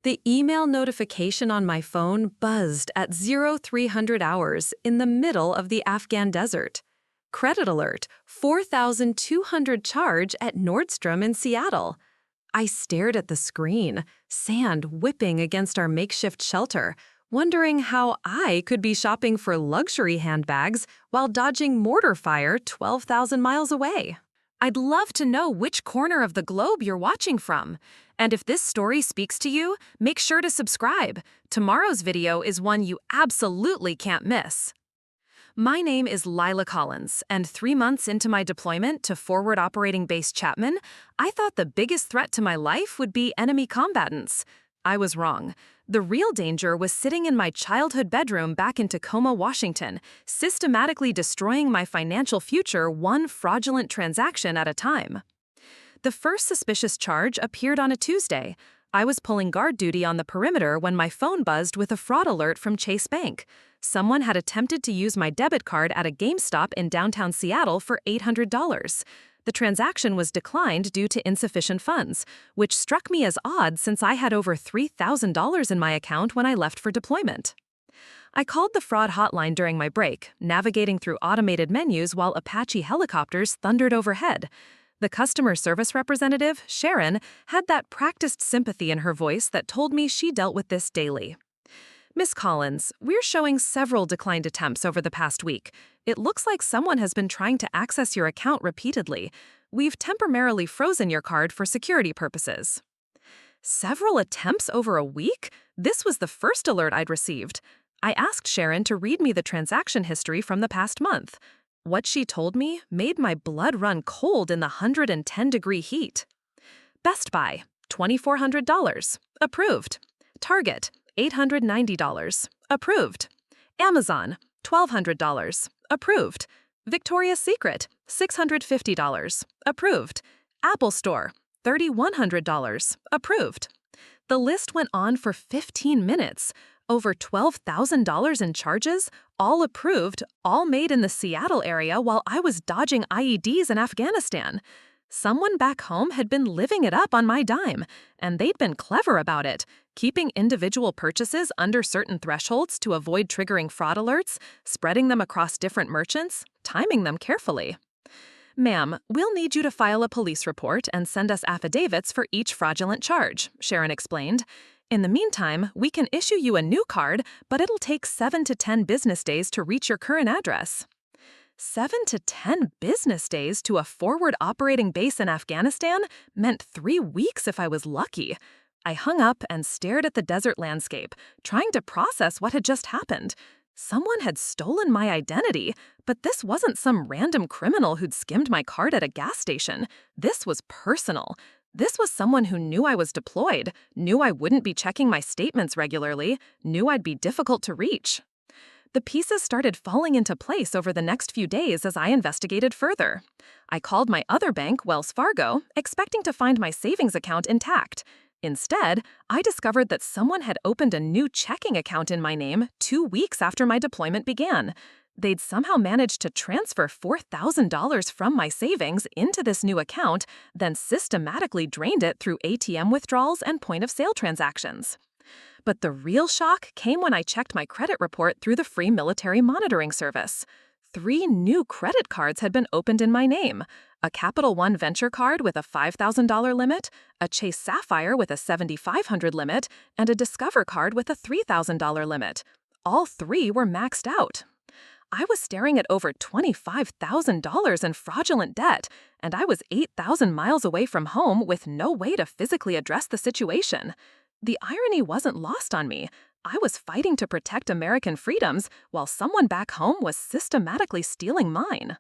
The email notification on my phone buzzed at 0300 hours in the middle of the Afghan desert. Credit alert, 4,200 charge at Nordstrom in Seattle. I stared at the screen, sand whipping against our makeshift shelter, wondering how I could be shopping for luxury handbags while dodging mortar fire 12,000 miles away. I'd love to know which corner of the globe you're watching from. And if this story speaks to you, make sure to subscribe. Tomorrow's video is one you absolutely can't miss. My name is Lila Collins, and 3 months into my deployment to Forward Operating Base Chapman, I thought the biggest threat to my life would be enemy combatants. I was wrong. The real danger was sitting in my childhood bedroom back in Tacoma, Washington, systematically destroying my financial future one fraudulent transaction at a time. The first suspicious charge appeared on a Tuesday. I was pulling guard duty on the perimeter when my phone buzzed with a fraud alert from Chase Bank. Someone had attempted to use my debit card at a GameStop in downtown Seattle for $800. The transaction was declined due to insufficient funds, which struck me as odd since I had over $3,000 in my account when I left for deployment. I called the fraud hotline during my break, navigating through automated menus while Apache helicopters thundered overhead. The customer service representative, Sharon, had that practiced sympathy in her voice that told me she dealt with this daily. Miss Collins, we're showing several declined attempts over the past week. It looks like someone has been trying to access your account repeatedly. We've temporarily frozen your card for security purposes. Several attempts over a week? This was the first alert I'd received. I asked Sharon to read me the transaction history from the past month. What she told me made my blood run cold in the 110-degree heat. Best Buy, $2,400. Approved. Target, $890. Approved. Amazon, $1,200. Approved. Victoria's Secret, $650. Approved. Apple Store, $3,100. Approved. The list went on for 15 minutes. Over $12,000 in charges, all approved, all made in the Seattle area while I was dodging IEDs in Afghanistan. Someone back home had been living it up on my dime, and they'd been clever about it, keeping individual purchases under certain thresholds to avoid triggering fraud alerts, spreading them across different merchants, timing them carefully. Ma'am, we'll need you to file a police report and send us affidavits for each fraudulent charge, Sharon explained. In the meantime, we can issue you a new card, but it'll take 7 to 10 business days to reach your current address. 7 to 10 business days to a forward operating base in Afghanistan meant 3 weeks if I was lucky. I hung up and stared at the desert landscape, trying to process what had just happened. Someone had stolen my identity, but this wasn't some random criminal who'd skimmed my card at a gas station. This was personal. This was someone who knew I was deployed, knew I wouldn't be checking my statements regularly, knew I'd be difficult to reach. The pieces started falling into place over the next few days as I investigated further. I called my other bank, Wells Fargo, expecting to find my savings account intact. Instead, I discovered that someone had opened a new checking account in my name 2 weeks after my deployment began. They'd somehow managed to transfer $4,000 from my savings into this new account, then systematically drained it through ATM withdrawals and point-of-sale transactions. But the real shock came when I checked my credit report through the free military monitoring service. 3 new credit cards had been opened in my name: a Capital One Venture card with a $5,000 limit, a Chase Sapphire with a $7,500 limit, and a Discover card with a $3,000 limit. All 3 were maxed out. I was staring at over $25,000 in fraudulent debt, and I was 8,000 miles away from home with no way to physically address the situation. The irony wasn't lost on me. I was fighting to protect American freedoms while someone back home was systematically stealing mine.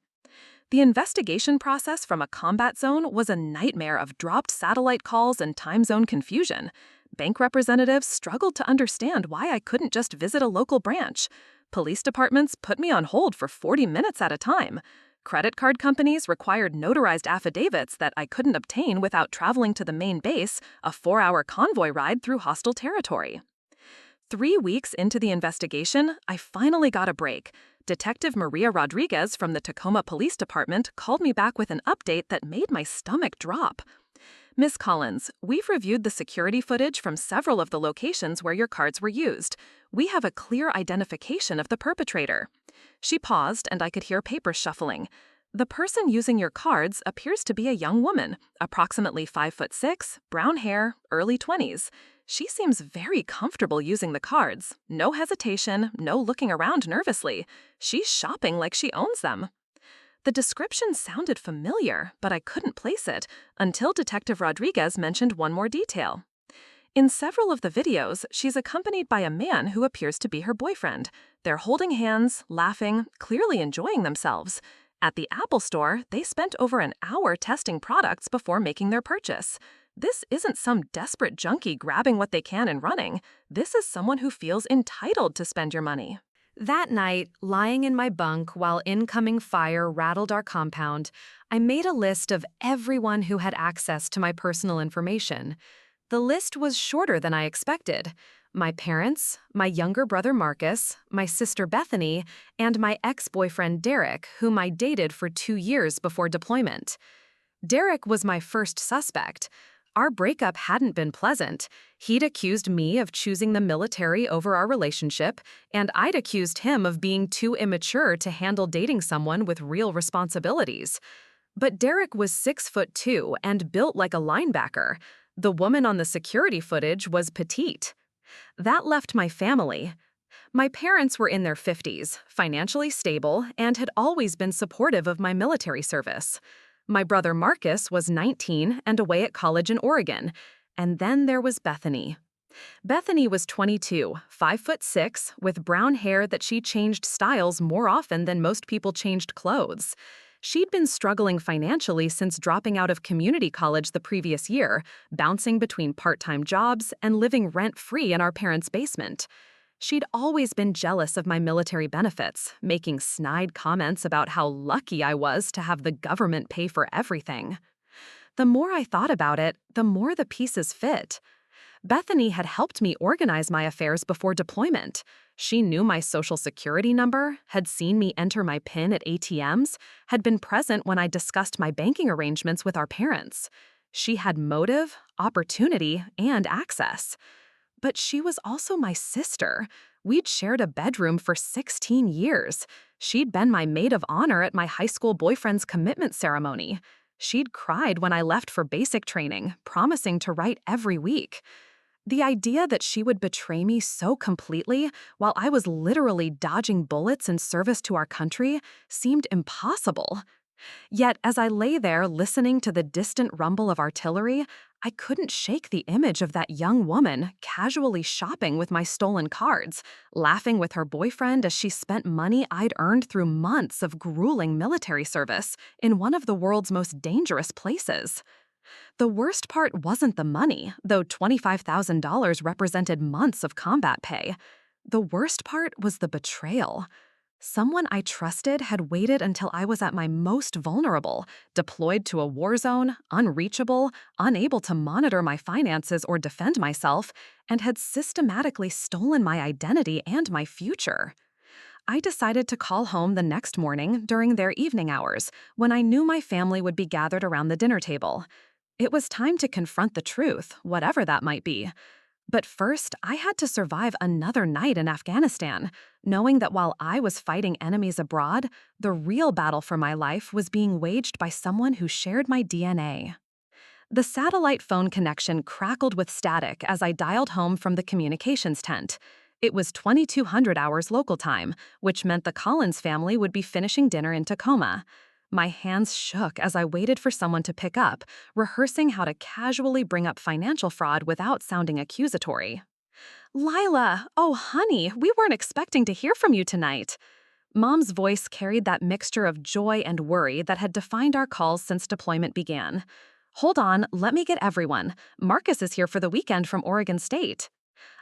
The investigation process from a combat zone was a nightmare of dropped satellite calls and time zone confusion. Bank representatives struggled to understand why I couldn't just visit a local branch. Police departments put me on hold for 40 minutes at a time. Credit card companies required notarized affidavits that I couldn't obtain without traveling to the main base, a 4-hour convoy ride through hostile territory. 3 weeks into the investigation, I finally got a break. Detective Maria Rodriguez from the Tacoma Police Department called me back with an update that made my stomach drop. Miss Collins, we've reviewed the security footage from several of the locations where your cards were used. We have a clear identification of the perpetrator. She paused, and I could hear papers shuffling. The person using your cards appears to be a young woman, approximately 5'6", brown hair, early 20s. She seems very comfortable using the cards. No hesitation, no looking around nervously. She's shopping like she owns them. The description sounded familiar, but I couldn't place it until Detective Rodriguez mentioned one more detail. In several of the videos, she's accompanied by a man who appears to be her boyfriend. They're holding hands, laughing, clearly enjoying themselves. At the Apple Store, they spent over an hour testing products before making their purchase. This isn't some desperate junkie grabbing what they can and running. This is someone who feels entitled to spend your money. That night, lying in my bunk while incoming fire rattled our compound, I made a list of everyone who had access to my personal information. The list was shorter than I expected. My parents, my younger brother Marcus, my sister Bethany, and my ex-boyfriend Derek, whom I dated for 2 years before deployment. Derek was my first suspect. Our breakup hadn't been pleasant. He'd accused me of choosing the military over our relationship, and I'd accused him of being too immature to handle dating someone with real responsibilities. But Derek was 6'2" and built like a linebacker. The woman on the security footage was petite. That left my family. My parents were in their 50s, financially stable, and had always been supportive of my military service. My brother Marcus was 19 and away at college in Oregon. And then there was Bethany. Bethany was 22, 5'6", with brown hair that she changed styles more often than most people changed clothes. She'd been struggling financially since dropping out of community college the previous year, bouncing between part-time jobs and living rent-free in our parents' basement. She'd always been jealous of my military benefits, making snide comments about how lucky I was to have the government pay for everything. The more I thought about it, the more the pieces fit. Bethany had helped me organize my affairs before deployment. She knew my social security number, had seen me enter my PIN at ATMs, had been present when I discussed my banking arrangements with our parents. She had motive, opportunity, and access. But she was also my sister. We'd shared a bedroom for 16 years. She'd been my maid of honor at my high school boyfriend's commitment ceremony. She'd cried when I left for basic training, promising to write every week. The idea that she would betray me so completely while I was literally dodging bullets in service to our country seemed impossible. Yet, as I lay there listening to the distant rumble of artillery, I couldn't shake the image of that young woman casually shopping with my stolen cards, laughing with her boyfriend as she spent money I'd earned through months of grueling military service in one of the world's most dangerous places. The worst part wasn't the money, though $25,000 represented months of combat pay. The worst part was the betrayal. Someone I trusted had waited until I was at my most vulnerable, deployed to a war zone, unreachable, unable to monitor my finances or defend myself, and had systematically stolen my identity and my future. I decided to call home the next morning during their evening hours, when I knew my family would be gathered around the dinner table. It was time to confront the truth, whatever that might be. But first, I had to survive another night in Afghanistan, knowing that while I was fighting enemies abroad, the real battle for my life was being waged by someone who shared my DNA. The satellite phone connection crackled with static as I dialed home from the communications tent. It was 2200 hours local time, which meant the Collins family would be finishing dinner in Tacoma. My hands shook as I waited for someone to pick up, rehearsing how to casually bring up financial fraud without sounding accusatory. "Lila, oh honey, we weren't expecting to hear from you tonight." Mom's voice carried that mixture of joy and worry that had defined our calls since deployment began. "Hold on, let me get everyone. Marcus is here for the weekend from Oregon State."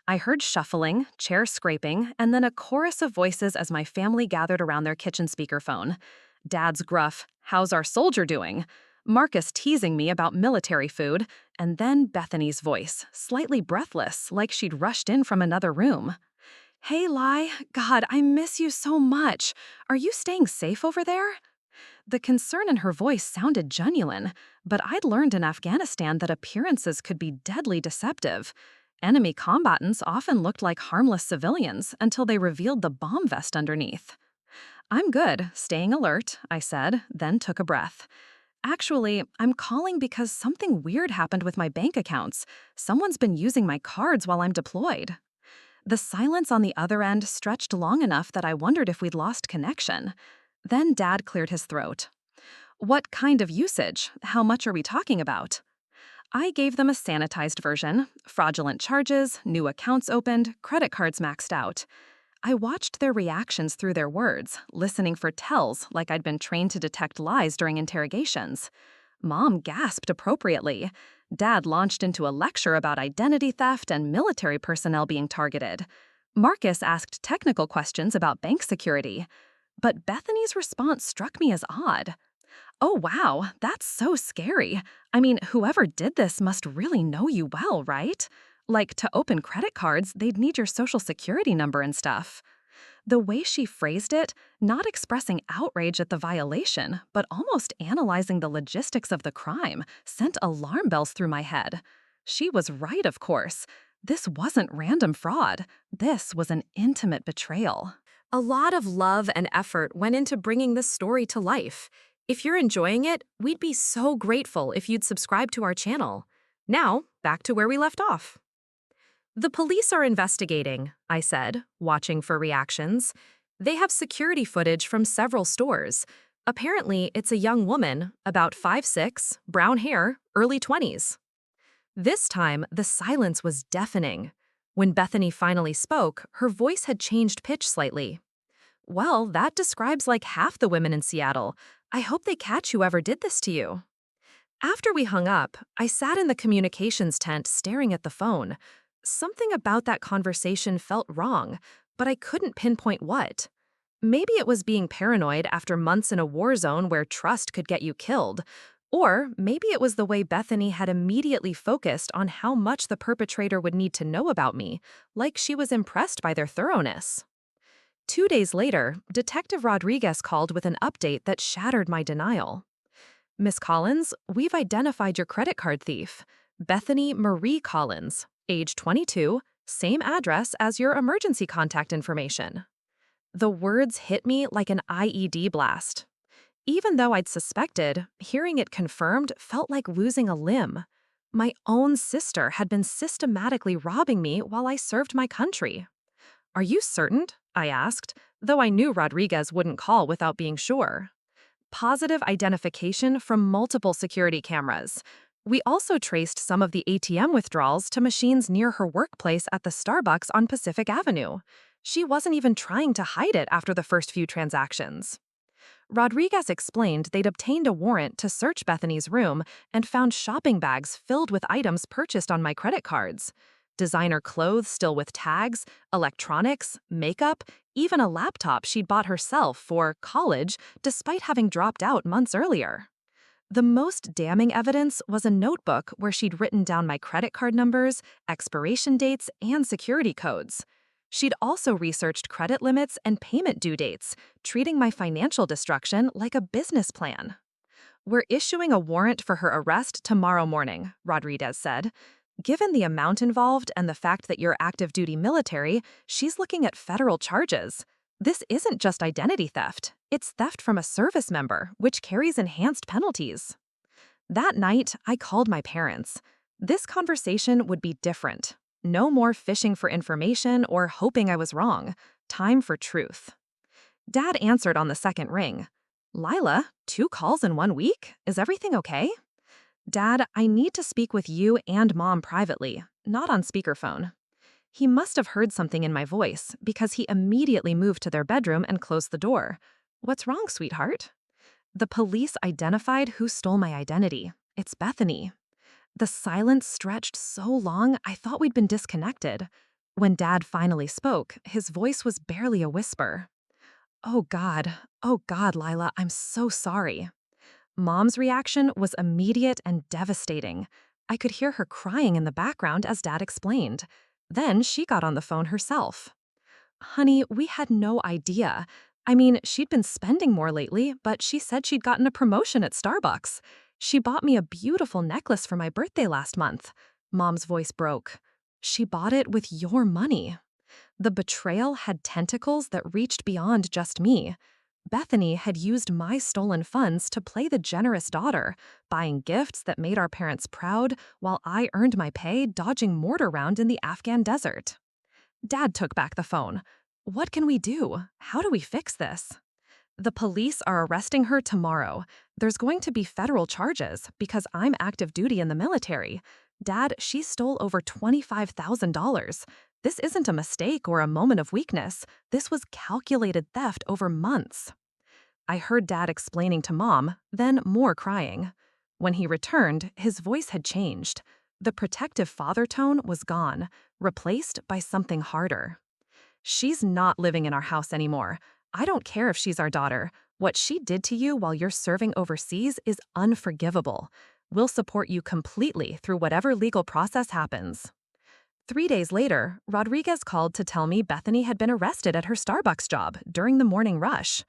I heard shuffling, chair scraping, and then a chorus of voices as my family gathered around their kitchen speakerphone. Dad's gruff, "How's our soldier doing?" Marcus teasing me about military food, and then Bethany's voice, slightly breathless, like she'd rushed in from another room. "Hey, Lai, God, I miss you so much. Are you staying safe over there?" The concern in her voice sounded genuine, but I'd learned in Afghanistan that appearances could be deadly deceptive. Enemy combatants often looked like harmless civilians until they revealed the bomb vest underneath. "I'm good, staying alert," I said, then took a breath. "Actually, I'm calling because something weird happened with my bank accounts. Someone's been using my cards while I'm deployed." The silence on the other end stretched long enough that I wondered if we'd lost connection. Then Dad cleared his throat. "What kind of usage? How much are we talking about?" I gave them a sanitized version: fraudulent charges, new accounts opened, credit cards maxed out. I watched their reactions through their words, listening for tells like I'd been trained to detect lies during interrogations. Mom gasped appropriately. Dad launched into a lecture about identity theft and military personnel being targeted. Marcus asked technical questions about bank security. But Bethany's response struck me as odd. "Oh wow, that's so scary. I mean, whoever did this must really know you well, right? Like, to open credit cards, they'd need your social security number and stuff." The way she phrased it, not expressing outrage at the violation, but almost analyzing the logistics of the crime, sent alarm bells through my head. She was right, of course. This wasn't random fraud. This was an intimate betrayal. A lot of love and effort went into bringing this story to life. If you're enjoying it, we'd be so grateful if you'd subscribe to our channel. Now, back to where we left off. "The police are investigating," I said, watching for reactions. "They have security footage from several stores. Apparently, it's a young woman, about 5'6", brown hair, early 20s. This time, the silence was deafening. When Bethany finally spoke, her voice had changed pitch slightly. "Well, that describes like half the women in Seattle. I hope they catch whoever did this to you." After we hung up, I sat in the communications tent staring at the phone. Something about that conversation felt wrong, but I couldn't pinpoint what. Maybe it was being paranoid after months in a war zone where trust could get you killed. Or maybe it was the way Bethany had immediately focused on how much the perpetrator would need to know about me, like she was impressed by their thoroughness. 2 days later, Detective Rodriguez called with an update that shattered my denial. "Miss Collins, we've identified your credit card thief. Bethany Marie Collins, age 22, same address as your emergency contact information." The words hit me like an IED blast. Even though I'd suspected, hearing it confirmed felt like losing a limb. My own sister had been systematically robbing me while I served my country. "Are you certain?" I asked, though I knew Rodriguez wouldn't call without being sure. "Positive identification from multiple security cameras. We also traced some of the ATM withdrawals to machines near her workplace at the Starbucks on Pacific Avenue. She wasn't even trying to hide it after the first few transactions." Rodriguez explained they'd obtained a warrant to search Bethany's room and found shopping bags filled with items purchased on my credit cards. Designer clothes still with tags, electronics, makeup, even a laptop she'd bought herself for college despite having dropped out months earlier. The most damning evidence was a notebook where she'd written down my credit card numbers, expiration dates, and security codes. She'd also researched credit limits and payment due dates, treating my financial destruction like a business plan. "We're issuing a warrant for her arrest tomorrow morning," Rodriguez said. "Given the amount involved and the fact that you're active duty military, she's looking at federal charges. This isn't just identity theft, it's theft from a service member, which carries enhanced penalties." That night, I called my parents. This conversation would be different. No more fishing for information or hoping I was wrong. Time for truth. Dad answered on the second ring. "Lila, 2 calls in 1 week? Is everything okay?" "Dad, I need to speak with you and Mom privately, not on speakerphone." He must have heard something in my voice because he immediately moved to their bedroom and closed the door. "What's wrong, sweetheart?" "The police identified who stole my identity. It's Bethany." The silence stretched so long I thought we'd been disconnected. When Dad finally spoke, his voice was barely a whisper. Oh God, Lila, I'm so sorry." Mom's reaction was immediate and devastating. I could hear her crying in the background as Dad explained. Then she got on the phone herself. "Honey, we had no idea. I mean, she'd been spending more lately, but she said she'd gotten a promotion at Starbucks. She bought me a beautiful necklace for my birthday last month. Mom's voice broke. She bought it with your money. The betrayal had tentacles that reached beyond just me. Bethany had used my stolen funds to play the generous daughter, buying gifts that made our parents proud while I earned my pay dodging mortar round in the Afghan desert. Dad took back the phone. What can we do? How do we fix this? The police are arresting her tomorrow. There's going to be federal charges because I'm active duty in the military. Dad, she stole over $25,000. This isn't a mistake or a moment of weakness. This was calculated theft over months. I heard Dad explaining to Mom, then more crying. When he returned, his voice had changed. The protective father tone was gone, replaced by something harder. She's not living in our house anymore. I don't care if she's our daughter. What she did to you while you're serving overseas is unforgivable. We'll support you completely through whatever legal process happens. 3 days later, Rodriguez called to tell me Bethany had been arrested at her Starbucks job during the morning rush.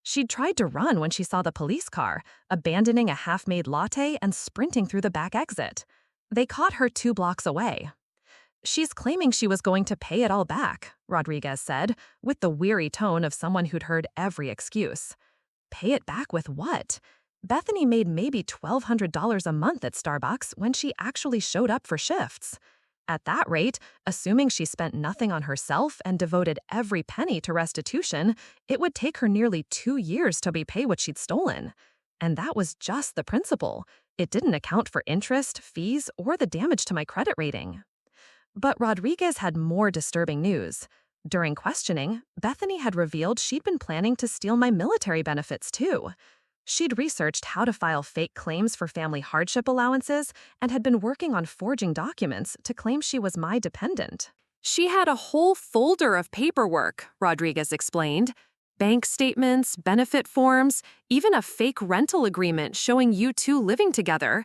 She'd tried to run when she saw the police car, abandoning a half-made latte and sprinting through the back exit. They caught her 2 blocks away. She's claiming she was going to pay it all back, Rodriguez said, with the weary tone of someone who'd heard every excuse. Pay it back with what? Bethany made maybe $1,200 a month at Starbucks when she actually showed up for shifts. At that rate, assuming she spent nothing on herself and devoted every penny to restitution, it would take her nearly 2 years to repay what she'd stolen. And that was just the principal. It didn't account for interest, fees, or the damage to my credit rating. But Rodriguez had more disturbing news. During questioning, Bethany had revealed she'd been planning to steal my military benefits too. She'd researched how to file fake claims for family hardship allowances and had been working on forging documents to claim she was my dependent. She had a whole folder of paperwork, Rodriguez explained. Bank statements, benefit forms, even a fake rental agreement showing you two living together.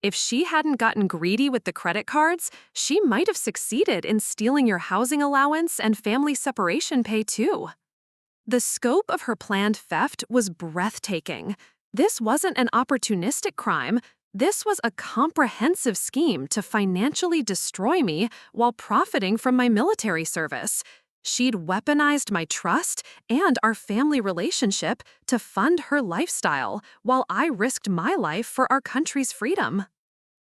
If she hadn't gotten greedy with the credit cards, she might have succeeded in stealing your housing allowance and family separation pay too. The scope of her planned theft was breathtaking. This wasn't an opportunistic crime. This was a comprehensive scheme to financially destroy me while profiting from my military service. She'd weaponized my trust and our family relationship to fund her lifestyle while I risked my life for our country's freedom.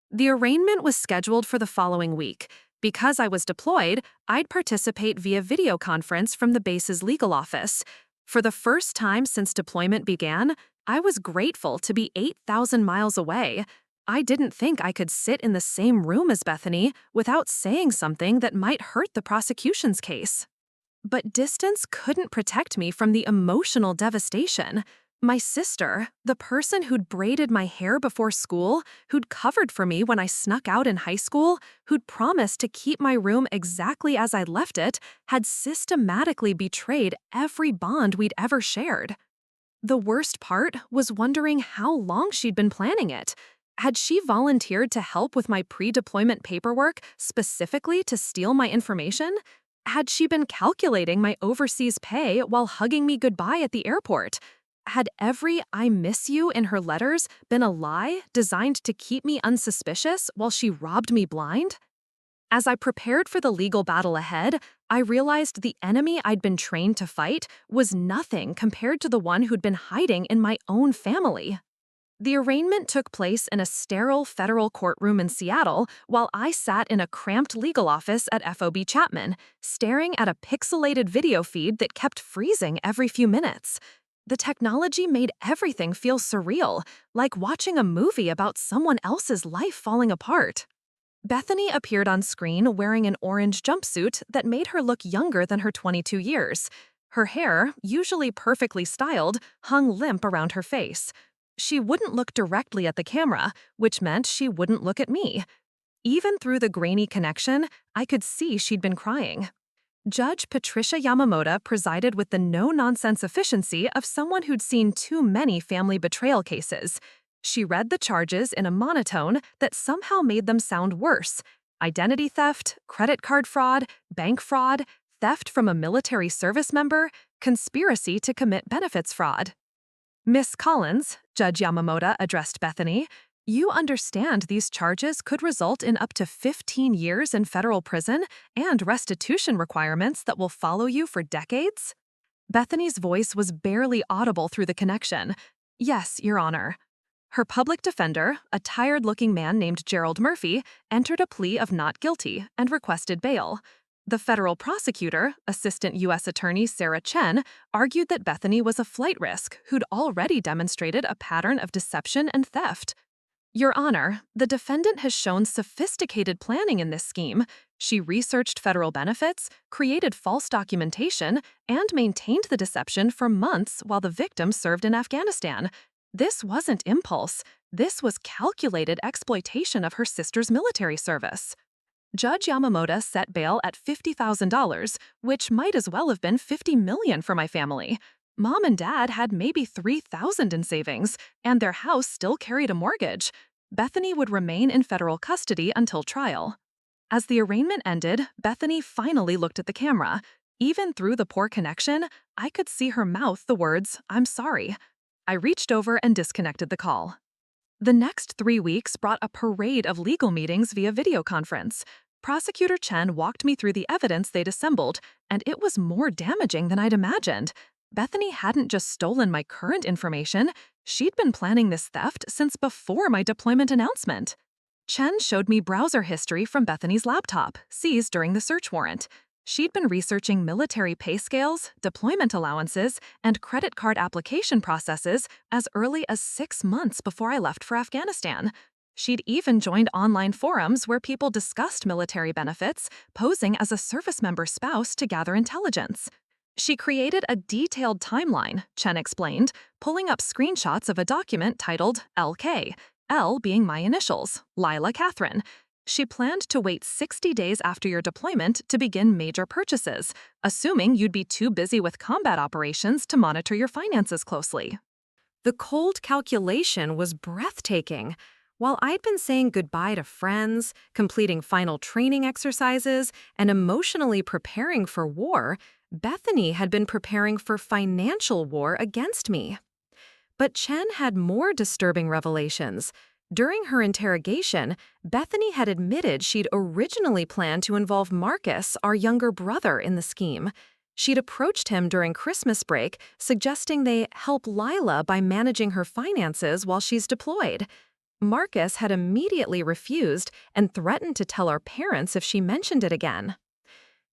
The arraignment was scheduled for the following week. Because I was deployed, I'd participate via video conference from the base's legal office. For the first time since deployment began, I was grateful to be 8,000 miles away. I didn't think I could sit in the same room as Bethany without saying something that might hurt the prosecution's case. But distance couldn't protect me from the emotional devastation. My sister, the person who'd braided my hair before school, who'd covered for me when I snuck out in high school, who'd promised to keep my room exactly as I'd left it, had systematically betrayed every bond we'd ever shared. The worst part was wondering how long she'd been planning it. Had she volunteered to help with my pre-deployment paperwork specifically to steal my information? Had she been calculating my overseas pay while hugging me goodbye at the airport? Had every "I miss you" in her letters been a lie designed to keep me unsuspicious while she robbed me blind? As I prepared for the legal battle ahead, I realized the enemy I'd been trained to fight was nothing compared to the one who'd been hiding in my own family. The arraignment took place in a sterile federal courtroom in Seattle while I sat in a cramped legal office at FOB Chapman, staring at a pixelated video feed that kept freezing every few minutes. The technology made everything feel surreal, like watching a movie about someone else's life falling apart. Bethany appeared on screen wearing an orange jumpsuit that made her look younger than her 22 years. Her hair, usually perfectly styled, hung limp around her face. She wouldn't look directly at the camera, which meant she wouldn't look at me. Even through the grainy connection, I could see she'd been crying. Judge Patricia Yamamoto presided with the no-nonsense efficiency of someone who'd seen too many family betrayal cases. She read the charges in a monotone that somehow made them sound worse: identity theft, credit card fraud, bank fraud, theft from a military service member, conspiracy to commit benefits fraud. Miss Collins, Judge Yamamoto addressed Bethany, you understand these charges could result in up to 15 years in federal prison and restitution requirements that will follow you for decades? Bethany's voice was barely audible through the connection. Yes, Your Honor. Her public defender, a tired-looking man named Gerald Murphy, entered a plea of not guilty and requested bail. The federal prosecutor, Assistant U.S. Attorney Sarah Chen, argued that Bethany was a flight risk who'd already demonstrated a pattern of deception and theft. Your Honor, the defendant has shown sophisticated planning in this scheme. She researched federal benefits, created false documentation, and maintained the deception for months while the victim served in Afghanistan. This wasn't impulse. This was calculated exploitation of her sister's military service. Judge Yamamoto set bail at $50,000, which might as well have been $50 million for my family. Mom and Dad had maybe $3,000 in savings, and their house still carried a mortgage. Bethany would remain in federal custody until trial. As the arraignment ended, Bethany finally looked at the camera. Even through the poor connection, I could see her mouth the words, "I'm sorry." I reached over and disconnected the call. The next 3 weeks brought a parade of legal meetings via video conference. Prosecutor Chen walked me through the evidence they'd assembled, and it was more damaging than I'd imagined. Bethany hadn't just stolen my current information, she'd been planning this theft since before my deployment announcement. Chen showed me browser history from Bethany's laptop, seized during the search warrant. She'd been researching military pay scales, deployment allowances, and credit card application processes as early as 6 months before I left for Afghanistan. She'd even joined online forums where people discussed military benefits, posing as a service member's spouse to gather intelligence. She created a detailed timeline, Chen explained, pulling up screenshots of a document titled LK, L being my initials, Lila Catherine. She planned to wait 60 days after your deployment to begin major purchases, assuming you'd be too busy with combat operations to monitor your finances closely. The cold calculation was breathtaking. While I'd been saying goodbye to friends, completing final training exercises, and emotionally preparing for war, Bethany had been preparing for financial war against me. But Chen had more disturbing revelations. During her interrogation, Bethany had admitted she'd originally planned to involve Marcus, our younger brother, in the scheme. She'd approached him during Christmas break, suggesting they help Lila by managing her finances while she's deployed. Marcus had immediately refused and threatened to tell our parents if she mentioned it again.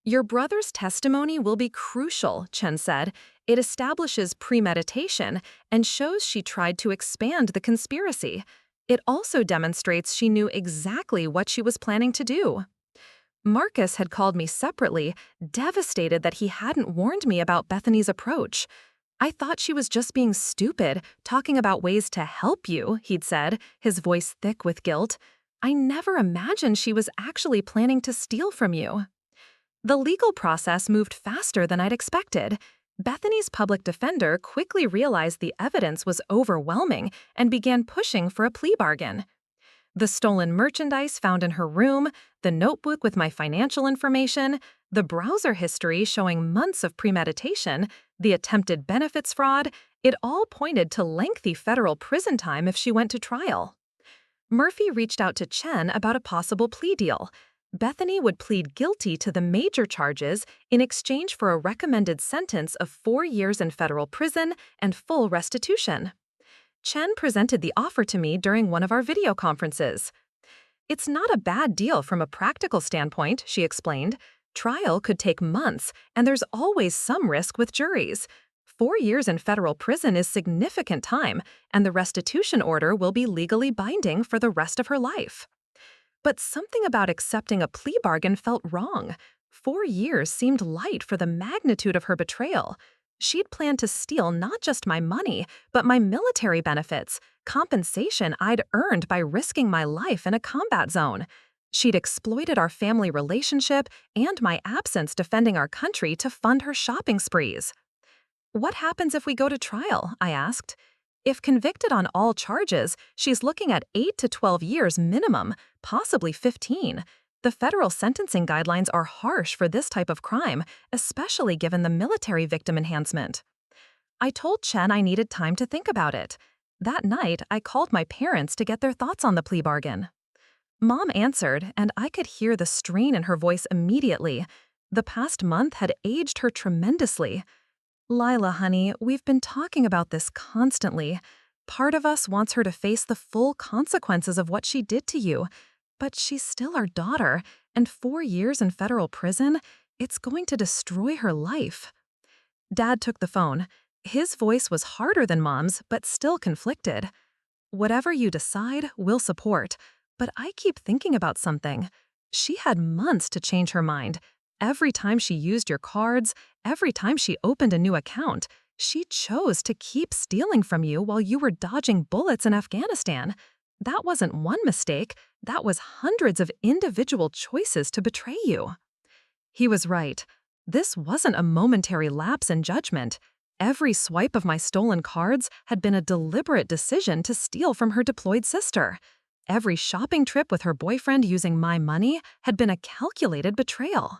Your brother's testimony will be crucial, Chen said. It establishes premeditation and shows she tried to expand the conspiracy. It also demonstrates she knew exactly what she was planning to do. Marcus had called me separately, devastated that he hadn't warned me about Bethany's approach. I thought she was just being stupid, talking about ways to help you, he'd said, his voice thick with guilt. I never imagined she was actually planning to steal from you. The legal process moved faster than I'd expected. Bethany's public defender quickly realized the evidence was overwhelming and began pushing for a plea bargain. The stolen merchandise found in her room, the notebook with my financial information, the browser history showing months of premeditation, the attempted benefits fraud, it all pointed to lengthy federal prison time if she went to trial. Murphy reached out to Chen about a possible plea deal. Bethany would plead guilty to the major charges in exchange for a recommended sentence of 4 years in federal prison and full restitution. Chen presented the offer to me during one of our video conferences. It's not a bad deal from a practical standpoint, she explained. Trial could take months, and there's always some risk with juries. 4 years in federal prison is significant time, and the restitution order will be legally binding for the rest of her life. But something about accepting a plea bargain felt wrong. 4 years seemed light for the magnitude of her betrayal. She'd planned to steal not just my money, but my military benefits, compensation I'd earned by risking my life in a combat zone. She'd exploited our family relationship and my absence defending our country to fund her shopping sprees. What happens if we go to trial? I asked. If convicted on all charges, she's looking at 8 to 12 years minimum, possibly 15. The federal sentencing guidelines are harsh for this type of crime, especially given the military victim enhancement. I told Chen I needed time to think about it. That night, I called my parents to get their thoughts on the plea bargain. Mom answered, and I could hear the strain in her voice immediately. The past month had aged her tremendously. "Lila, honey, we've been talking about this constantly. Part of us wants her to face the full consequences of what she did to you. But she's still our daughter, and 4 years in federal prison, it's going to destroy her life." Dad took the phone. His voice was harder than Mom's, but still conflicted. "Whatever you decide, we'll support. But I keep thinking about something. She had months to change her mind. Every time she used your cards, every time she opened a new account, she chose to keep stealing from you while you were dodging bullets in Afghanistan. That wasn't one mistake. That was hundreds of individual choices to betray you." He was right. This wasn't a momentary lapse in judgment. Every swipe of my stolen cards had been a deliberate decision to steal from her deployed sister. Every shopping trip with her boyfriend using my money had been a calculated betrayal.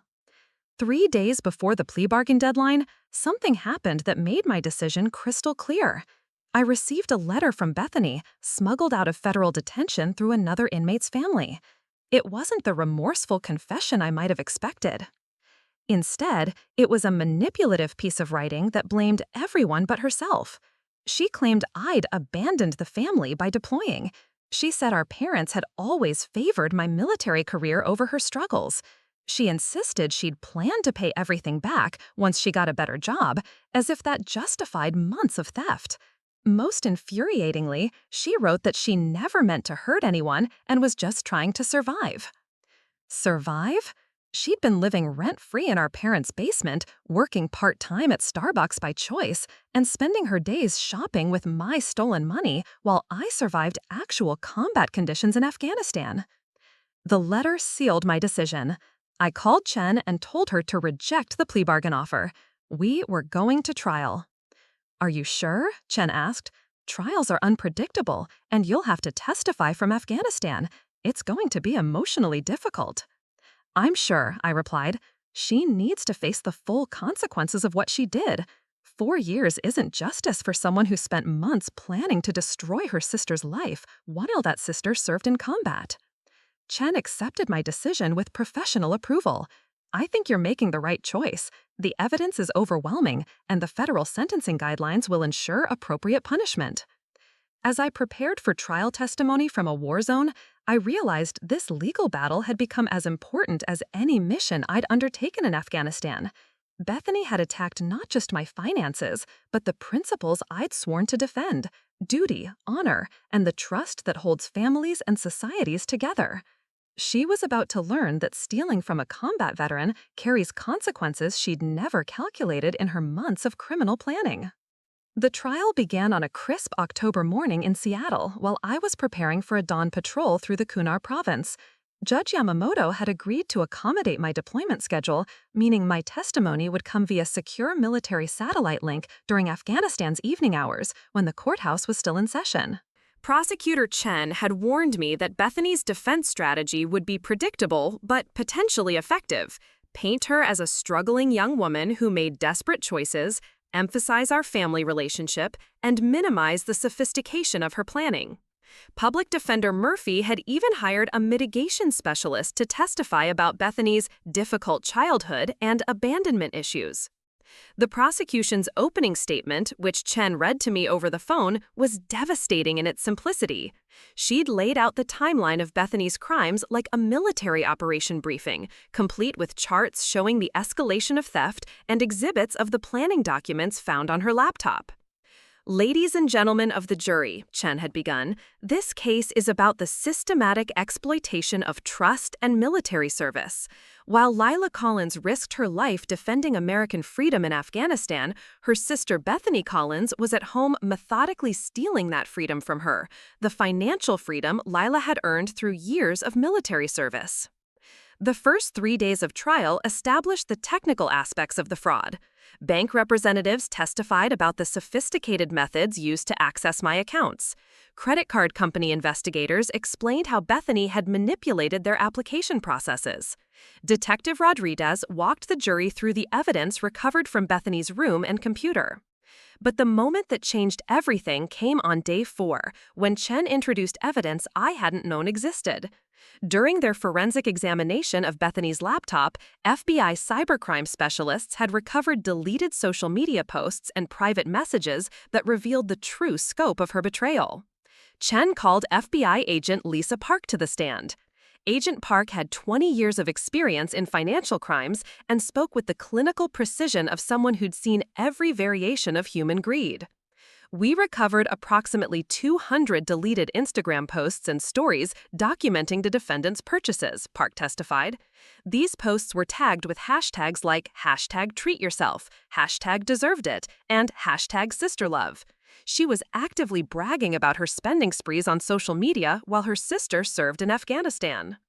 3 days before the plea bargain deadline, something happened that made my decision crystal clear. I received a letter from Bethany, smuggled out of federal detention through another inmate's family. It wasn't the remorseful confession I might have expected. Instead, it was a manipulative piece of writing that blamed everyone but herself. She claimed I'd abandoned the family by deploying. She said our parents had always favored my military career over her struggles. She insisted she'd planned to pay everything back once she got a better job, as if that justified months of theft. Most infuriatingly, she wrote that she never meant to hurt anyone and was just trying to survive. Survive? She'd been living rent-free in our parents' basement, working part-time at Starbucks by choice, and spending her days shopping with my stolen money while I survived actual combat conditions in Afghanistan. The letter sealed my decision. I called Chen and told her to reject the plea bargain offer. We were going to trial. "Are you sure?" Chen asked. "Trials are unpredictable, and you'll have to testify from Afghanistan. It's going to be emotionally difficult." "I'm sure," I replied. "She needs to face the full consequences of what she did. 4 years isn't justice for someone who spent months planning to destroy her sister's life while that sister served in combat." Chen accepted my decision with professional approval. "I think you're making the right choice. The evidence is overwhelming, and the federal sentencing guidelines will ensure appropriate punishment." As I prepared for trial testimony from a war zone, I realized this legal battle had become as important as any mission I'd undertaken in Afghanistan. Bethany had attacked not just my finances, but the principles I'd sworn to defend: duty, honor, and the trust that holds families and societies together. She was about to learn that stealing from a combat veteran carries consequences she'd never calculated in her months of criminal planning. The trial began on a crisp October morning in Seattle while I was preparing for a dawn patrol through the Kunar province. Judge Yamamoto had agreed to accommodate my deployment schedule, meaning my testimony would come via secure military satellite link during Afghanistan's evening hours when the courthouse was still in session. Prosecutor Chen had warned me that Bethany's defense strategy would be predictable but potentially effective. Paint her as a struggling young woman who made desperate choices, emphasize our family relationship, and minimize the sophistication of her planning. Public Defender Murphy had even hired a mitigation specialist to testify about Bethany's difficult childhood and abandonment issues. The prosecution's opening statement, which Chen read to me over the phone, was devastating in its simplicity. She'd laid out the timeline of Bethany's crimes like a military operation briefing, complete with charts showing the escalation of theft and exhibits of the planning documents found on her laptop. "Ladies and gentlemen of the jury," Chen had begun, "this case is about the systematic exploitation of trust and military service. While Lila Collins risked her life defending American freedom in Afghanistan, her sister Bethany Collins was at home methodically stealing that freedom from her, the financial freedom Lila had earned through years of military service." The first 3 days of trial established the technical aspects of the fraud. Bank representatives testified about the sophisticated methods used to access my accounts. Credit card company investigators explained how Bethany had manipulated their application processes. Detective Rodriguez walked the jury through the evidence recovered from Bethany's room and computer. But the moment that changed everything came on day 4, when Chen introduced evidence I hadn't known existed. During their forensic examination of Bethany's laptop, FBI cybercrime specialists had recovered deleted social media posts and private messages that revealed the true scope of her betrayal. Chen called FBI agent Lisa Park to the stand. Agent Park had 20 years of experience in financial crimes and spoke with the clinical precision of someone who'd seen every variation of human greed. We recovered approximately 200 deleted Instagram posts and stories documenting the defendant's purchases, Park testified. These posts were tagged with hashtags like #TreatYourself, #DeservedIt, and #SisterLove. She was actively bragging about her spending sprees on social media while her sister served in Afghanistan.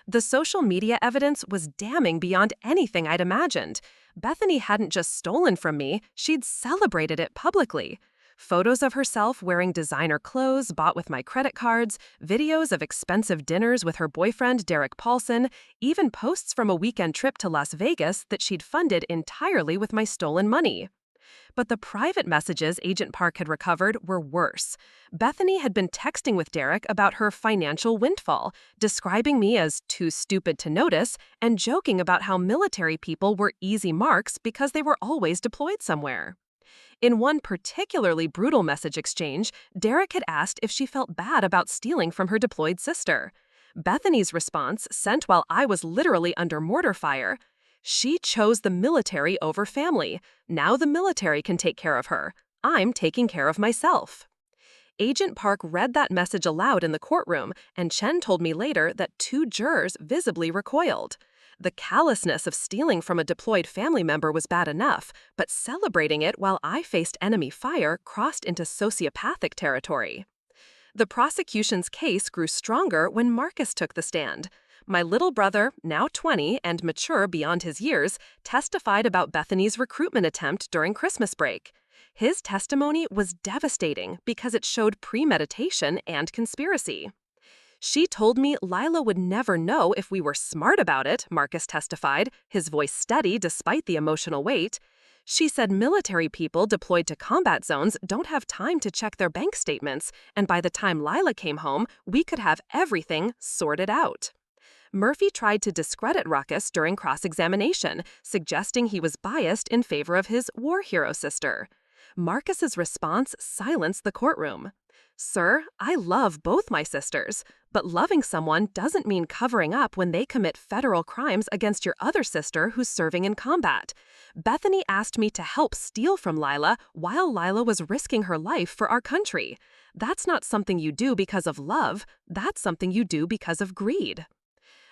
The social media evidence was damning beyond anything I'd imagined. Bethany hadn't just stolen from me, she'd celebrated it publicly. Photos of herself wearing designer clothes bought with my credit cards, videos of expensive dinners with her boyfriend Derek Paulson, even posts from a weekend trip to Las Vegas that she'd funded entirely with my stolen money. But the private messages Agent Park had recovered were worse. Bethany had been texting with Derek about her financial windfall, describing me as too stupid to notice, and joking about how military people were easy marks because they were always deployed somewhere. In one particularly brutal message exchange, Derek had asked if she felt bad about stealing from her deployed sister. Bethany's response, sent while I was literally under mortar fire: "She chose the military over family. Now the military can take care of her. I'm taking care of myself." Agent Park read that message aloud in the courtroom, and Chen told me later that 2 jurors visibly recoiled. The callousness of stealing from a deployed family member was bad enough, but celebrating it while I faced enemy fire crossed into sociopathic territory. The prosecution's case grew stronger when Marcus took the stand. My little brother, now 20 and mature beyond his years, testified about Bethany's recruitment attempt during Christmas break. His testimony was devastating because it showed premeditation and conspiracy. "She told me Lila would never know if we were smart about it," Marcus testified, his voice steady despite the emotional weight. "She said military people deployed to combat zones don't have time to check their bank statements, and by the time Lila came home, we could have everything sorted out." Murphy tried to discredit Ruckus during cross-examination, suggesting he was biased in favor of his war hero sister. Marcus's response silenced the courtroom. "Sir, I love both my sisters, but loving someone doesn't mean covering up when they commit federal crimes against your other sister who's serving in combat. Bethany asked me to help steal from Lila while Lila was risking her life for our country. That's not something you do because of love, that's something you do because of greed."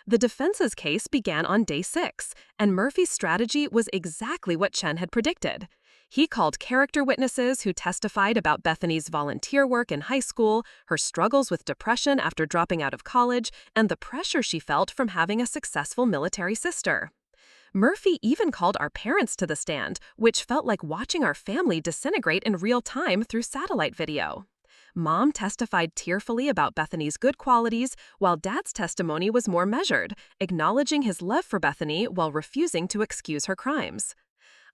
The defense's case began on day 6, and Murphy's strategy was exactly what Chen had predicted. He called character witnesses who testified about Bethany's volunteer work in high school, her struggles with depression after dropping out of college, and the pressure she felt from having a successful military sister. Murphy even called our parents to the stand, which felt like watching our family disintegrate in real time through satellite video. Mom testified tearfully about Bethany's good qualities, while Dad's testimony was more measured, acknowledging his love for Bethany while refusing to excuse her crimes.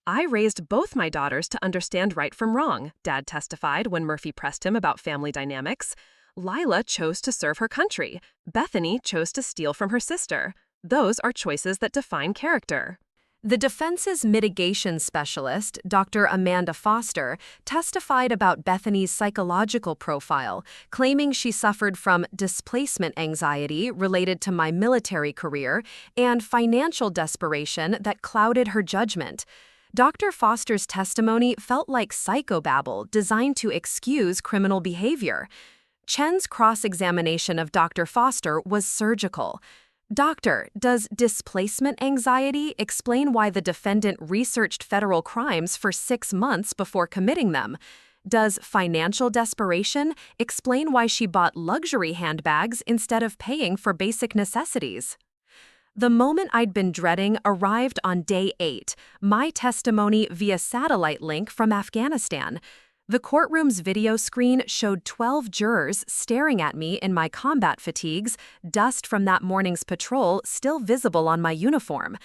"I raised both my daughters to understand right from wrong," Dad testified when Murphy pressed him about family dynamics. "Lila chose to serve her country. Bethany chose to steal from her sister. Those are choices that define character." The defense's mitigation specialist, Dr. Amanda Foster, testified about Bethany's psychological profile, claiming she suffered from displacement anxiety related to my military career and financial desperation that clouded her judgment. Dr. Foster's testimony felt like psychobabble designed to excuse criminal behavior. Chen's cross-examination of Dr. Foster was surgical. "Doctor, does displacement anxiety explain why the defendant researched federal crimes for 6 months before committing them? Does financial desperation explain why she bought luxury handbags instead of paying for basic necessities?" The moment I'd been dreading arrived on day 8, my testimony via satellite link from Afghanistan. The courtroom's video screen showed 12 jurors staring at me in my combat fatigues, dust from that morning's patrol still visible on my uniform.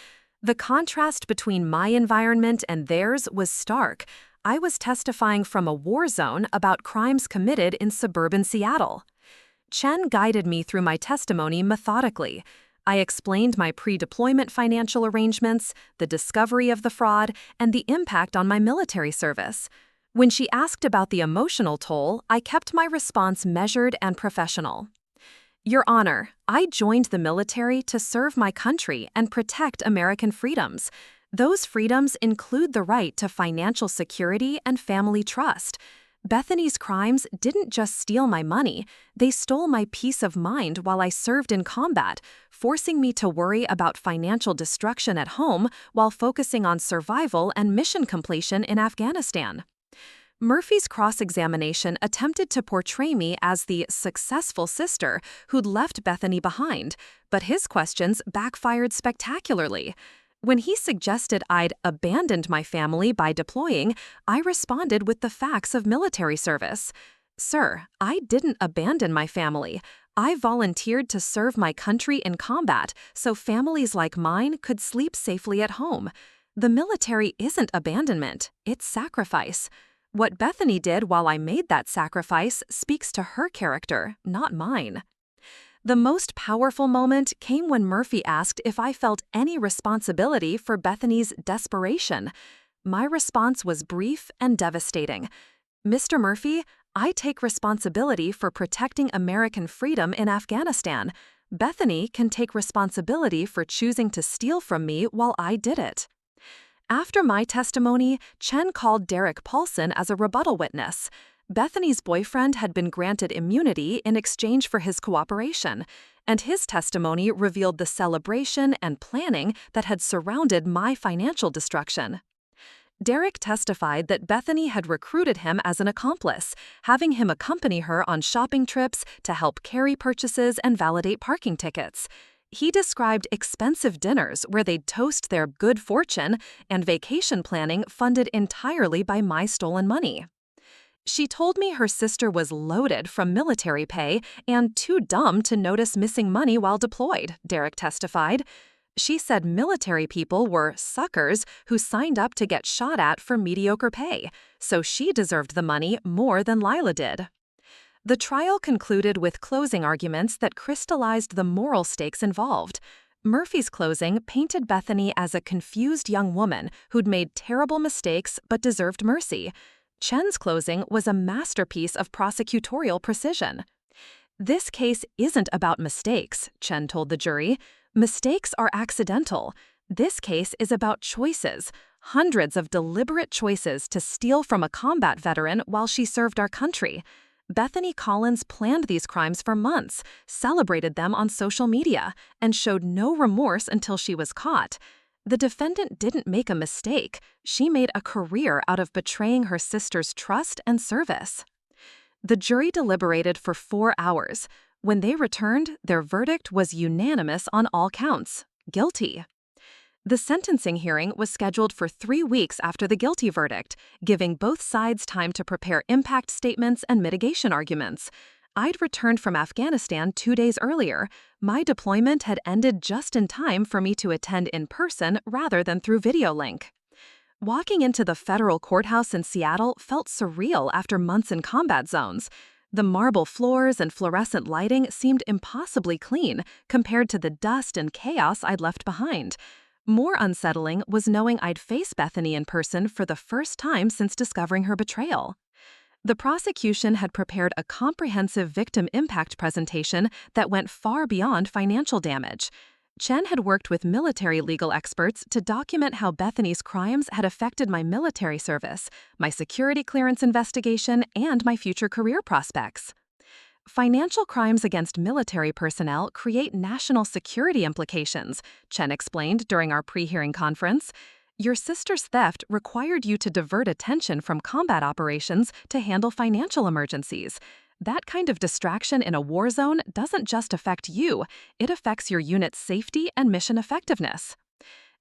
The contrast between my environment and theirs was stark. I was testifying from a war zone about crimes committed in suburban Seattle. Chen guided me through my testimony methodically. I explained my pre-deployment financial arrangements, the discovery of the fraud, and the impact on my military service. When she asked about the emotional toll, I kept my response measured and professional. Your Honor, I joined the military to serve my country and protect American freedoms. Those freedoms include the right to financial security and family trust. Bethany's crimes didn't just steal my money, they stole my peace of mind while I served in combat, forcing me to worry about financial destruction at home while focusing on survival and mission completion in Afghanistan. Murphy's cross-examination attempted to portray me as the successful sister who'd left Bethany behind, but his questions backfired spectacularly. When he suggested I'd abandoned my family by deploying, I responded with the facts of military service. Sir, I didn't abandon my family. I volunteered to serve my country in combat so families like mine could sleep safely at home. The military isn't abandonment, it's sacrifice. What Bethany did while I made that sacrifice speaks to her character, not mine. The most powerful moment came when Murphy asked if I felt any responsibility for Bethany's desperation. My response was brief and devastating. Mr. Murphy, I take responsibility for protecting American freedom in Afghanistan. Bethany can take responsibility for choosing to steal from me while I did it. After my testimony, Chen called Derek Paulson as a rebuttal witness. Bethany's boyfriend had been granted immunity in exchange for his cooperation, and his testimony revealed the celebration and planning that had surrounded my financial destruction. Derek testified that Bethany had recruited him as an accomplice, having him accompany her on shopping trips to help carry purchases and validate parking tickets. He described expensive dinners where they'd toast their good fortune and vacation planning funded entirely by my stolen money. She told me her sister was loaded from military pay and too dumb to notice missing money while deployed, Derek testified. She said military people were suckers who signed up to get shot at for mediocre pay, so she deserved the money more than Lila did. The trial concluded with closing arguments that crystallized the moral stakes involved. Murphy's closing painted Bethany as a confused young woman who'd made terrible mistakes but deserved mercy. Chen's closing was a masterpiece of prosecutorial precision. This case isn't about mistakes, Chen told the jury. Mistakes are accidental. This case is about choices, hundreds of deliberate choices to steal from a combat veteran while she served our country. Bethany Collins planned these crimes for months, celebrated them on social media, and showed no remorse until she was caught. The defendant didn't make a mistake. She made a career out of betraying her sister's trust and service. The jury deliberated for 4 hours. When they returned, their verdict was unanimous on all counts: guilty. The sentencing hearing was scheduled for 3 weeks after the guilty verdict, giving both sides time to prepare impact statements and mitigation arguments. I'd returned from Afghanistan 2 days earlier. My deployment had ended just in time for me to attend in person rather than through video link. Walking into the federal courthouse in Seattle felt surreal after months in combat zones. The marble floors and fluorescent lighting seemed impossibly clean compared to the dust and chaos I'd left behind. More unsettling was knowing I'd face Bethany in person for the first time since discovering her betrayal. The prosecution had prepared a comprehensive victim impact presentation that went far beyond financial damage. Chen had worked with military legal experts to document how Bethany's crimes had affected my military service, my security clearance investigation, and my future career prospects. Financial crimes against military personnel create national security implications, Chen explained during our pre-hearing conference. Your sister's theft required you to divert attention from combat operations to handle financial emergencies. That kind of distraction in a war zone doesn't just affect you, it affects your unit's safety and mission effectiveness.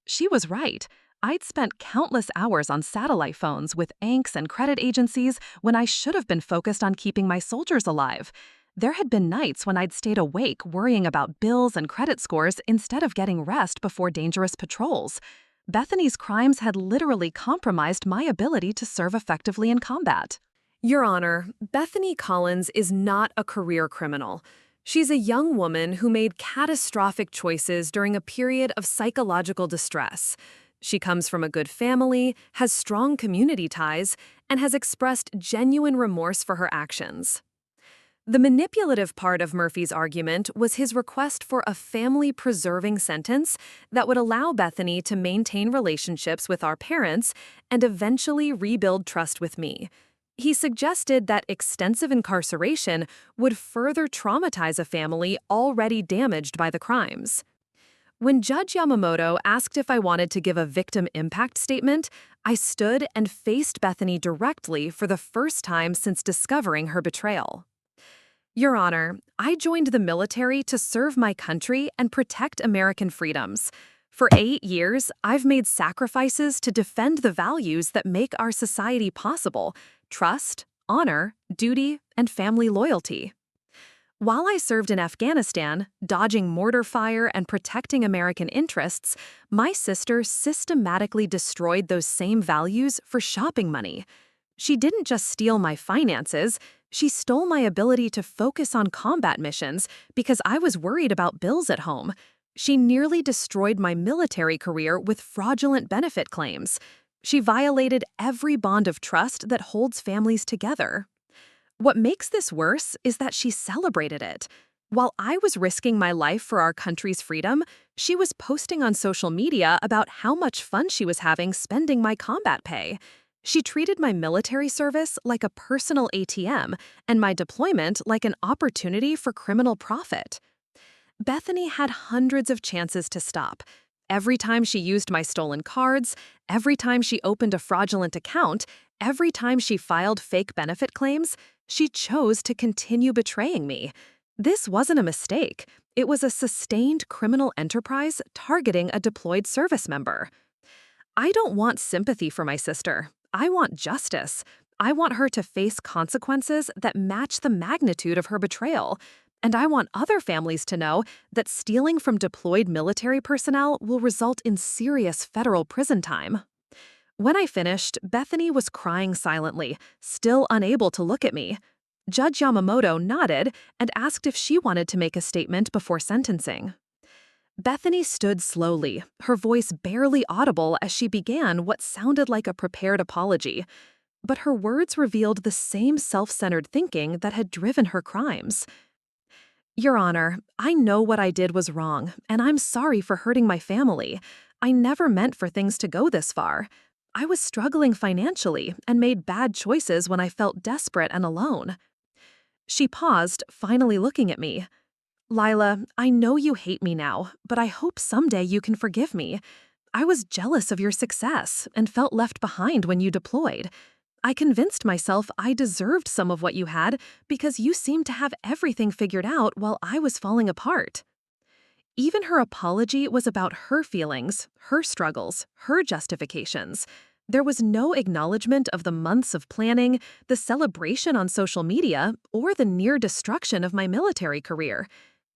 She was right. I'd spent countless hours on satellite phones with ANCs and credit agencies when I should have been focused on keeping my soldiers alive. There had been nights when I'd stayed awake worrying about bills and credit scores instead of getting rest before dangerous patrols. Bethany's crimes had literally compromised my ability to serve effectively in combat. Your Honor, Bethany Collins is not a career criminal. She's a young woman who made catastrophic choices during a period of psychological distress. She comes from a good family, has strong community ties, and has expressed genuine remorse for her actions. The manipulative part of Murphy's argument was his request for a family-preserving sentence that would allow Bethany to maintain relationships with our parents and eventually rebuild trust with me. He suggested that extensive incarceration would further traumatize a family already damaged by the crimes. When Judge Yamamoto asked if I wanted to give a victim impact statement, I stood and faced Bethany directly for the first time since discovering her betrayal. Your Honor, I joined the military to serve my country and protect American freedoms. For 8 years, I've made sacrifices to defend the values that make our society possible: trust, honor, duty, and family loyalty. While I served in Afghanistan, dodging mortar fire and protecting American interests, my sister systematically destroyed those same values for shopping money. She didn't just steal my finances, she stole my ability to focus on combat missions because I was worried about bills at home. She nearly destroyed my military career with fraudulent benefit claims. She violated every bond of trust that holds families together. What makes this worse is that she celebrated it. While I was risking my life for our country's freedom, she was posting on social media about how much fun she was having spending my combat pay. She treated my military service like a personal ATM and my deployment like an opportunity for criminal profit. Bethany had hundreds of chances to stop. Every time she used my stolen cards, every time she opened a fraudulent account, every time she filed fake benefit claims, she chose to continue betraying me. This wasn't a mistake. It was a sustained criminal enterprise targeting a deployed service member. I don't want sympathy for my sister. I want justice. I want her to face consequences that match the magnitude of her betrayal. And I want other families to know that stealing from deployed military personnel will result in serious federal prison time. When I finished, Bethany was crying silently, still unable to look at me. Judge Yamamoto nodded and asked if she wanted to make a statement before sentencing. Bethany stood slowly, her voice barely audible as she began what sounded like a prepared apology. But her words revealed the same self-centered thinking that had driven her crimes. Your Honor, I know what I did was wrong, and I'm sorry for hurting my family. I never meant for things to go this far. I was struggling financially and made bad choices when I felt desperate and alone. She paused, finally looking at me. Lila, I know you hate me now, but I hope someday you can forgive me. I was jealous of your success and felt left behind when you deployed. I convinced myself I deserved some of what you had because you seemed to have everything figured out while I was falling apart. Even her apology was about her feelings, her struggles, her justifications. There was no acknowledgement of the months of planning, the celebration on social media, or the near destruction of my military career.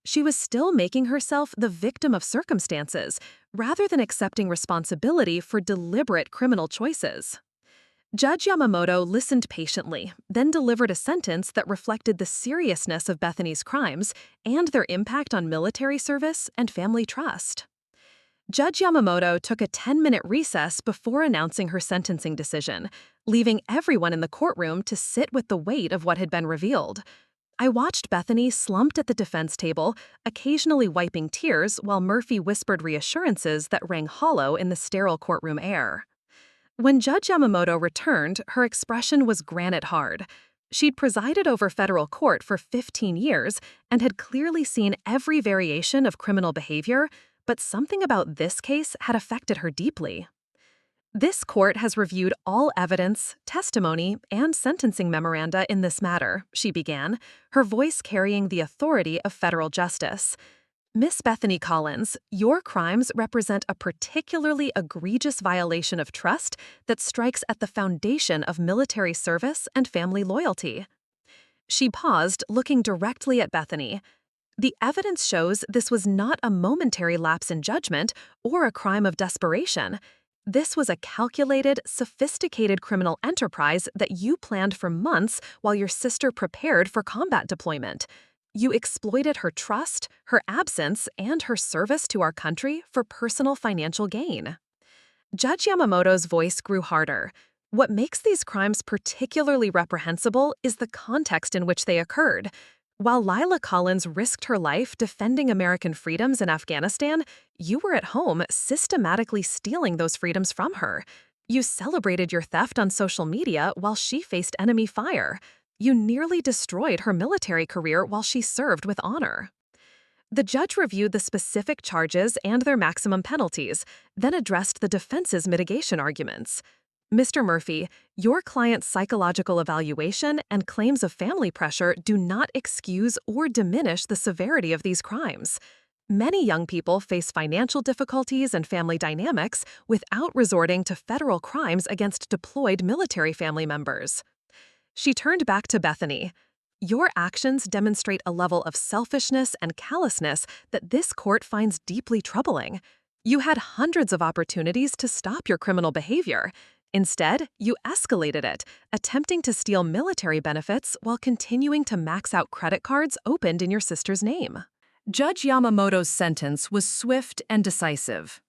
She was still making herself the victim of circumstances, rather than accepting responsibility for deliberate criminal choices. Judge Yamamoto listened patiently, then delivered a sentence that reflected the seriousness of Bethany's crimes and their impact on military service and family trust. Judge Yamamoto took a 10-minute recess before announcing her sentencing decision, leaving everyone in the courtroom to sit with the weight of what had been revealed. I watched Bethany slumped at the defense table, occasionally wiping tears while Murphy whispered reassurances that rang hollow in the sterile courtroom air. When Judge Yamamoto returned, her expression was granite hard. She'd presided over federal court for 15 years and had clearly seen every variation of criminal behavior, but something about this case had affected her deeply. This court has reviewed all evidence, testimony, and sentencing memoranda in this matter, she began, her voice carrying the authority of federal justice. Miss Bethany Collins, your crimes represent a particularly egregious violation of trust that strikes at the foundation of military service and family loyalty. She paused, looking directly at Bethany. The evidence shows this was not a momentary lapse in judgment or a crime of desperation. This was a calculated, sophisticated criminal enterprise that you planned for months while your sister prepared for combat deployment. You exploited her trust, her absence, and her service to our country for personal financial gain. Judge Yamamoto's voice grew harder. What makes these crimes particularly reprehensible is the context in which they occurred. While Lila Collins risked her life defending American freedoms in Afghanistan, you were at home systematically stealing those freedoms from her. You celebrated your theft on social media while she faced enemy fire. You nearly destroyed her military career while she served with honor. The judge reviewed the specific charges and their maximum penalties, then addressed the defense's mitigation arguments. Mr. Murphy, your client's psychological evaluation and claims of family pressure do not excuse or diminish the severity of these crimes. Many young people face financial difficulties and family dynamics without resorting to federal crimes against deployed military family members. She turned back to Bethany. Your actions demonstrate a level of selfishness and callousness that this court finds deeply troubling. You had hundreds of opportunities to stop your criminal behavior. Instead, you escalated it, attempting to steal military benefits while continuing to max out credit cards opened in your sister's name. Judge Yamamoto's sentence was swift and decisive.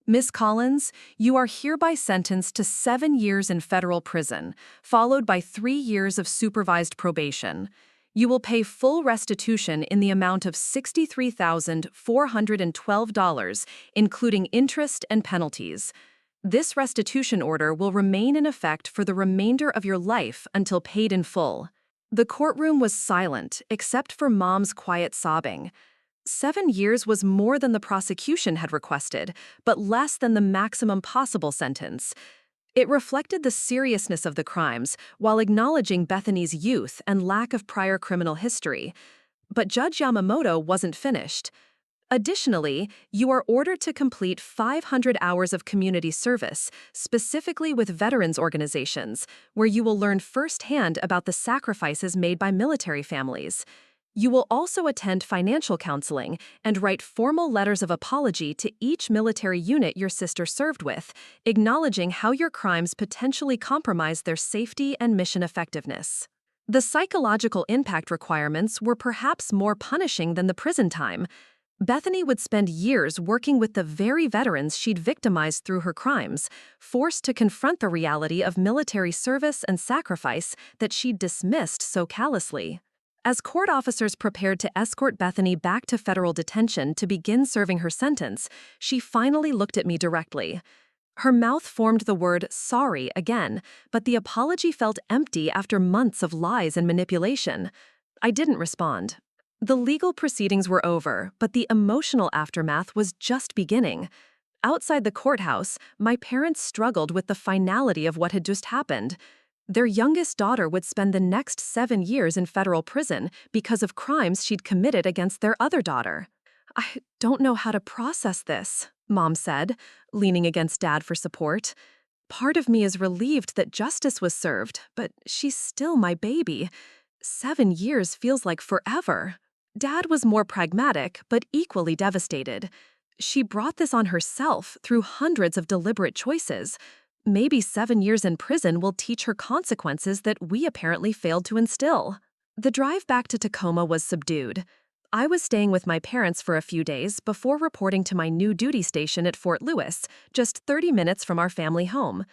Ms. Collins, you are hereby sentenced to 7 years in federal prison, followed by 3 years of supervised probation. You will pay full restitution in the amount of $63,412, including interest and penalties. This restitution order will remain in effect for the remainder of your life until paid in full. The courtroom was silent, except for Mom's quiet sobbing. 7 years was more than the prosecution had requested, but less than the maximum possible sentence. It reflected the seriousness of the crimes, while acknowledging Bethany's youth and lack of prior criminal history. But Judge Yamamoto wasn't finished. Additionally, you are ordered to complete 500 hours of community service, specifically with veterans organizations, where you will learn firsthand about the sacrifices made by military families. You will also attend financial counseling and write formal letters of apology to each military unit your sister served with, acknowledging how your crimes potentially compromise their safety and mission effectiveness. The psychological impact requirements were perhaps more punishing than the prison time. Bethany would spend years working with the very veterans she'd victimized through her crimes, forced to confront the reality of military service and sacrifice that she'd dismissed so callously. As court officers prepared to escort Bethany back to federal detention to begin serving her sentence, she finally looked at me directly. Her mouth formed the word sorry again, but the apology felt empty after months of lies and manipulation. I didn't respond. The legal proceedings were over, but the emotional aftermath was just beginning. Outside the courthouse, my parents struggled with the finality of what had just happened. Their youngest daughter would spend the next 7 years in federal prison because of crimes she'd committed against their other daughter. I don't know how to process this, Mom said, leaning against Dad for support. Part of me is relieved that justice was served, but she's still my baby. 7 years feels like forever. Dad was more pragmatic, but equally devastated. She brought this on herself through hundreds of deliberate choices. Maybe 7 years in prison will teach her consequences that we apparently failed to instill. The drive back to Tacoma was subdued. I was staying with my parents for a few days before reporting to my new duty station at Fort Lewis, just 30 minutes from our family home.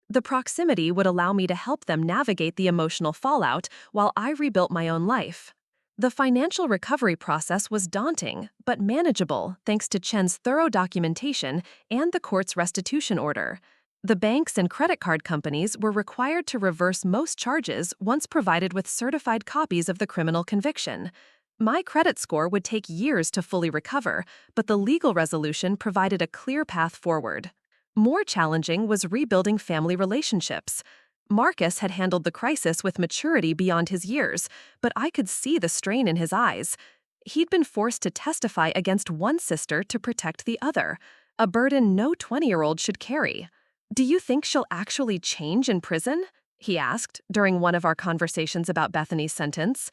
The proximity would allow me to help them navigate the emotional fallout while I rebuilt my own life. The financial recovery process was daunting, but manageable thanks to Chen's thorough documentation and the court's restitution order. The banks and credit card companies were required to reverse most charges once provided with certified copies of the criminal conviction. My credit score would take years to fully recover, but the legal resolution provided a clear path forward. More challenging was rebuilding family relationships. Marcus had handled the crisis with maturity beyond his years, but I could see the strain in his eyes. He'd been forced to testify against one sister to protect the other, a burden no 20-year-old should carry. "Do you think she'll actually change in prison?" he asked during one of our conversations about Bethany's sentence.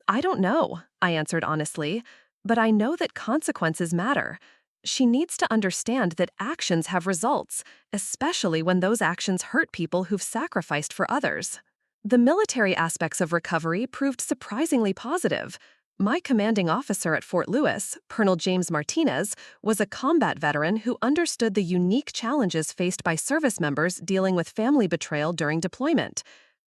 "I don't know," I answered honestly, "but I know that consequences matter. She needs to understand that actions have results, especially when those actions hurt people who've sacrificed for others." The military aspects of recovery proved surprisingly positive. My commanding officer at Fort Lewis, Colonel James Martinez, was a combat veteran who understood the unique challenges faced by service members dealing with family betrayal during deployment.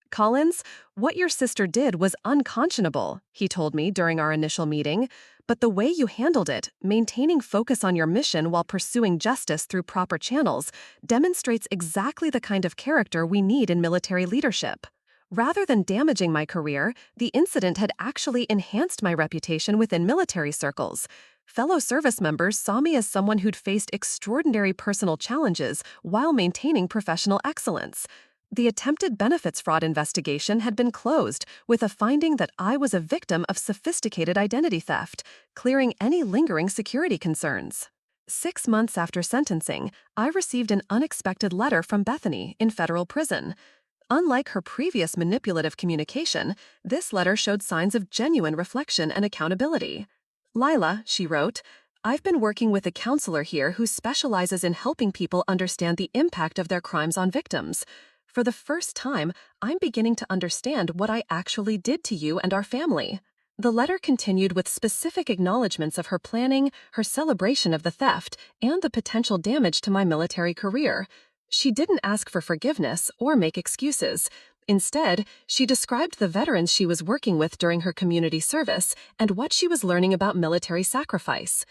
"Collins, what your sister did was unconscionable," he told me during our initial meeting, "but the way you handled it, maintaining focus on your mission while pursuing justice through proper channels, demonstrates exactly the kind of character we need in military leadership." Rather than damaging my career, the incident had actually enhanced my reputation within military circles. Fellow service members saw me as someone who'd faced extraordinary personal challenges while maintaining professional excellence. The attempted benefits fraud investigation had been closed, with a finding that I was a victim of sophisticated identity theft, clearing any lingering security concerns. 6 months after sentencing, I received an unexpected letter from Bethany in federal prison. Unlike her previous manipulative communication, this letter showed signs of genuine reflection and accountability. "Lila," she wrote, "I've been working with a counselor here who specializes in helping people understand the impact of their crimes on victims. For the first time, I'm beginning to understand what I actually did to you and our family." The letter continued with specific acknowledgments of her planning, her celebration of the theft, and the potential damage to my military career. She didn't ask for forgiveness or make excuses. Instead, she described the veterans she was working with during her community service and what she was learning about military sacrifice.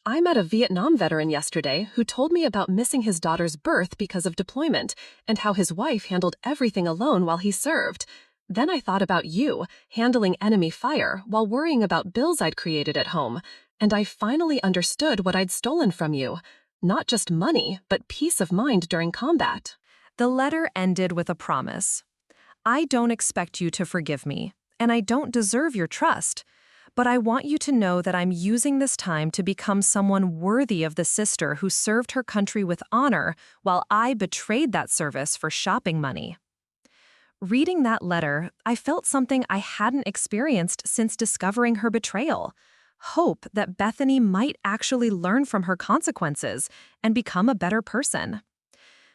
"I met a Vietnam veteran yesterday who told me about missing his daughter's birth because of deployment and how his wife handled everything alone while he served. Then I thought about you, handling enemy fire while worrying about bills I'd created at home, and I finally understood what I'd stolen from you. Not just money, but peace of mind during combat." The letter ended with a promise. "I don't expect you to forgive me, and I don't deserve your trust, but I want you to know that I'm using this time to become someone worthy of the sister who served her country with honor while I betrayed that service for shopping money." Reading that letter, I felt something I hadn't experienced since discovering her betrayal. Hope that Bethany might actually learn from her consequences and become a better person.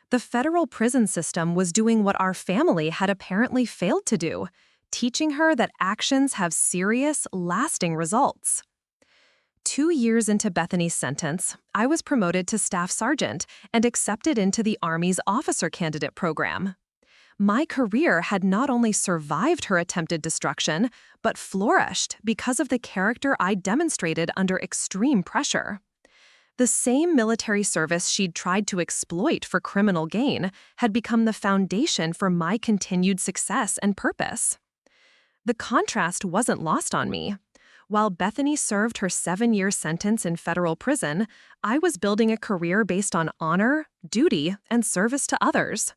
The federal prison system was doing what our family had apparently failed to do, teaching her that actions have serious, lasting results. 2 years into Bethany's sentence, I was promoted to staff sergeant and accepted into the Army's officer candidate program. My career had not only survived her attempted destruction, but flourished because of the character I demonstrated under extreme pressure. The same military service she'd tried to exploit for criminal gain had become the foundation for my continued success and purpose. The contrast wasn't lost on me. While Bethany served her 7-year sentence in federal prison, I was building a career based on honor, duty, and service to others.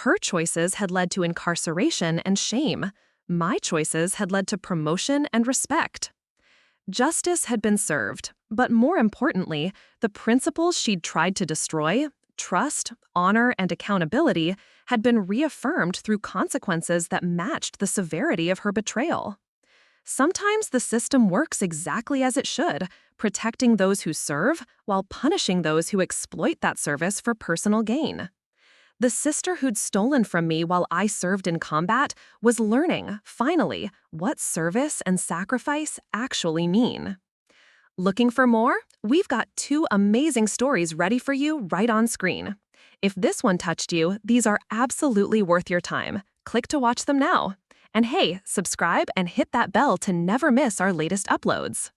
Her choices had led to incarceration and shame. My choices had led to promotion and respect. Justice had been served, but more importantly, the principles she'd tried to destroy, trust, honor, and accountability, had been reaffirmed through consequences that matched the severity of her betrayal. Sometimes the system works exactly as it should, protecting those who serve while punishing those who exploit that service for personal gain. The sister who'd stolen from me while I served in combat was learning, finally, what service and sacrifice actually mean. Looking for more? We've got 2 amazing stories ready for you right on screen. If this one touched you, these are absolutely worth your time. Click to watch them now. And hey, subscribe and hit that bell to never miss our latest uploads.